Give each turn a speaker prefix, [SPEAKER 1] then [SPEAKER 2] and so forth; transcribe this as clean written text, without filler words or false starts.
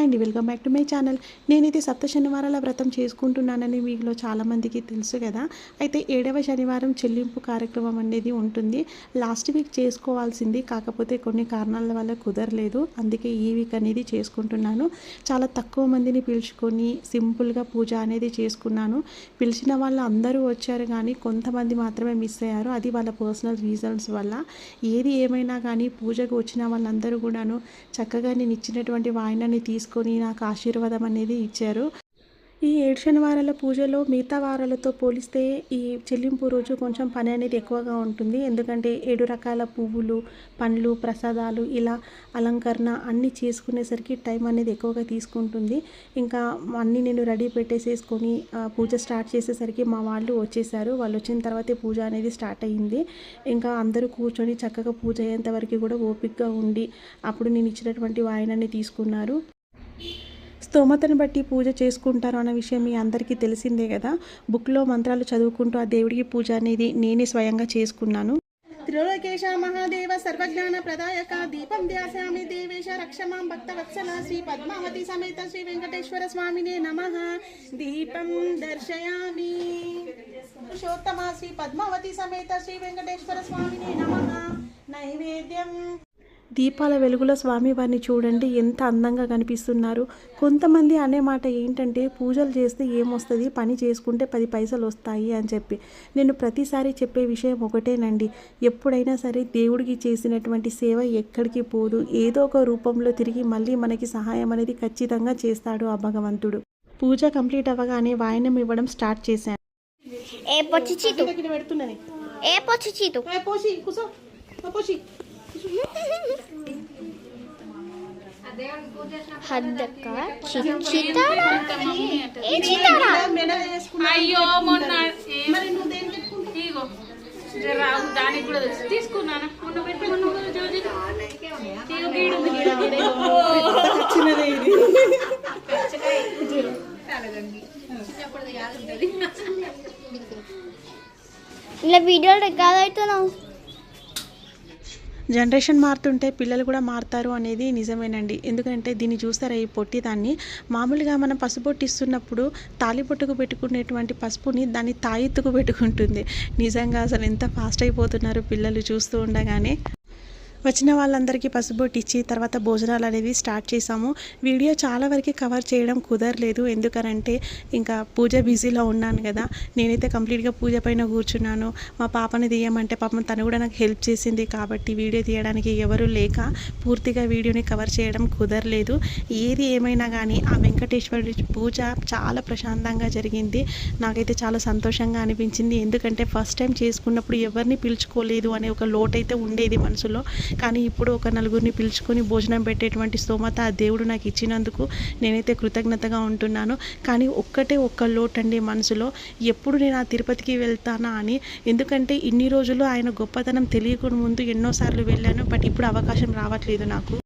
[SPEAKER 1] Hi అండి, welcome back to my channel. నేనైతే సప్త శనివారాల వ్రతం చేసుకుంటున్నానని మీలో చాలామందికి తెలుసు కదా. అయితే 7వ శనివారం చెల్లింపు కార్యక్రమం అనేది ఉంటుంది. లాస్ట్ వీక్ చేసుకోవాల్సింది, కాకపోతే కొన్ని కారణాల వల్ల కుదరలేదు. అందుకే ఈ వీక్ అనేది చేసుకుంటున్నాను. చాలా తక్కువ మందిని పిలుచుకొని సింపుల్గా పూజ అనేది చేసుకున్నాను. పిలిచిన వాళ్ళు అందరూ వచ్చారు, కానీ కొంతమంది మాత్రమే మిస్ అయ్యారు. అది వాళ్ళ పర్సనల్ రీజన్స్ వల్ల. ఏది ఏమైనా కానీ పూజకు వచ్చిన వాళ్ళందరూ కూడాను చక్కగా నేను ఇచ్చినటువంటి వాయినాన్ని తీసుకొని నాకు ఆశీర్వాదం అనేది ఇచ్చారు. ఈ 7 శనివారాల పూజలో మిగతా వారాలతో పోలిస్తే ఈ చెల్లింపు రోజు కొంచెం పని అనేది ఎక్కువగా ఉంటుంది. ఎందుకంటే 7 రకాల పువ్వులు, పండ్లు, ప్రసాదాలు ఇలా అలంకరణ అన్నీ చేసుకునేసరికి టైం అనేది ఎక్కువగా తీసుకుంటుంది. ఇంకా అన్నీ నేను రెడీ పెట్టేసేసుకొని పూజ స్టార్ట్ చేసేసరికి మా వాళ్ళు వచ్చేసారు. వాళ్ళు వచ్చిన తర్వాతే పూజ అనేది స్టార్ట్ అయ్యింది. ఇంకా అందరూ కూర్చొని చక్కగా పూజ అయ్యేంత వరకు కూడా ఓపికగా ఉండి అప్పుడు నేను ఇచ్చినటువంటి వాయినాన్ని తీసుకున్నారు. స్తోమతను బట్టి పూజ చేసుకుంటారు అన్న విషయం మీ అందరికీ తెలిసిందే కదా. బుక్లో మంత్రాలు చదువుకుంటూ ఆ దేవుడికి పూజ అనేది నేనే స్వయంగా చేసుకున్నాను. త్రిలోకేశ మహాదేవ సర్వజ్ఞాన ప్రదాయక దీపం ధ్యాసామి దేవేశ రక్షమాం భక్తవత్సల శ్రీ పద్మావతి సమేత శ్రీ వెంకటేశ్వర స్వామినే నమః. దీపం దర్శయామి. పురుషోత్తమ శ్రీ పద్మావతి సమేత శ్రీ వెంకటేశ్వర స్వామినే నమః. నైవేద్యం. దీపాల వెలుగులో స్వామివారిని చూడండి, ఎంత అందంగా కనిపిస్తున్నారు. కొంతమంది అనే మాట ఏంటంటే పూజలు చేస్తే ఏమొస్తుంది, పని చేసుకుంటే 10 పైసలు వస్తాయి అని చెప్పి. నేను ప్రతిసారి చెప్పే విషయం ఒకటేనండి, ఎప్పుడైనా సరే దేవుడికి చేసినటువంటి సేవ ఎక్కడికి పోదు. ఏదో ఒక రూపంలో తిరిగి మళ్ళీ మనకి సహాయం అనేది ఖచ్చితంగా చేస్తాడు ఆ భగవంతుడు. పూజ కంప్లీట్ అవ్వగానే వాయనం ఇవ్వడం స్టార్ట్ చేశాను.
[SPEAKER 2] అయ్యో మొన్న దానికి కూడా తీసుకున్నాను. మొన్న
[SPEAKER 3] ఇలా వీడియో రికార్డ్ అవుతున్నావు.
[SPEAKER 1] జనరేషన్ మారుతుంటే పిల్లలు కూడా మారుతారు అనేది నిజమేనండి. ఎందుకంటే దీన్ని చూస్తారా, ఈ పొట్టి దాన్ని మామూలుగా మనం పసుపొట్టు ఇస్తున్నప్పుడు తాలిపొట్టుకు పెట్టుకునేటువంటి పసుపుని దాన్ని తాయెత్తుకు పెట్టుకుంటుంది. నిజంగా అసలు ఎంత ఫాస్ట్ అయిపోతున్నారు పిల్లలు చూస్తూ ఉండగానే. వచ్చిన వాళ్ళందరికీ పసుబొట్టు ఇచ్చి తర్వాత భోజనాలు అనేది స్టార్ట్ చేసాము. వీడియో చాలా వరకు కవర్ చేయడం కుదరలేదు, ఎందుకనంటే ఇంకా పూజ బిజీలో ఉన్నాను కదా. నేనైతే కంప్లీట్గా పూజ పైన కూర్చున్నాను. మా పాపని తీయమంటే పాపం తను కూడా నాకు హెల్ప్ చేసింది, కాబట్టి వీడియో తీయడానికి ఎవరు లేక పూర్తిగా వీడియోని కవర్ చేయడం కుదరలేదు. ఏది ఏమైనా కానీ ఆ వెంకటేశ్వరుడి పూజ చాలా ప్రశాంతంగా జరిగింది. నాకైతే చాలా సంతోషంగా అనిపించింది. ఎందుకంటే ఫస్ట్ టైం చేసుకున్నప్పుడు ఎవరిని పిలుచుకోలేదు అనే ఒక లోటు అయితే ఉండేది మనసులో. కానీ ఇప్పుడు ఒక నలుగురిని పిలుచుకొని భోజనం పెట్టేటువంటి స్తోమత ఆ దేవుడు నాకు ఇచ్చినందుకు నేనైతే కృతజ్ఞతగా ఉంటున్నాను. కానీ ఒక్క లోటు అండి మనసులో, ఎప్పుడు నేను ఆ తిరుపతికి వెళ్తానా అని. ఎందుకంటే ఇన్ని రోజులు ఆయన గొప్పతనం తెలియకుండా ముందు ఎన్నోసార్లు వెళ్ళాను, బట్ ఇప్పుడు అవకాశం రావట్లేదు నాకు.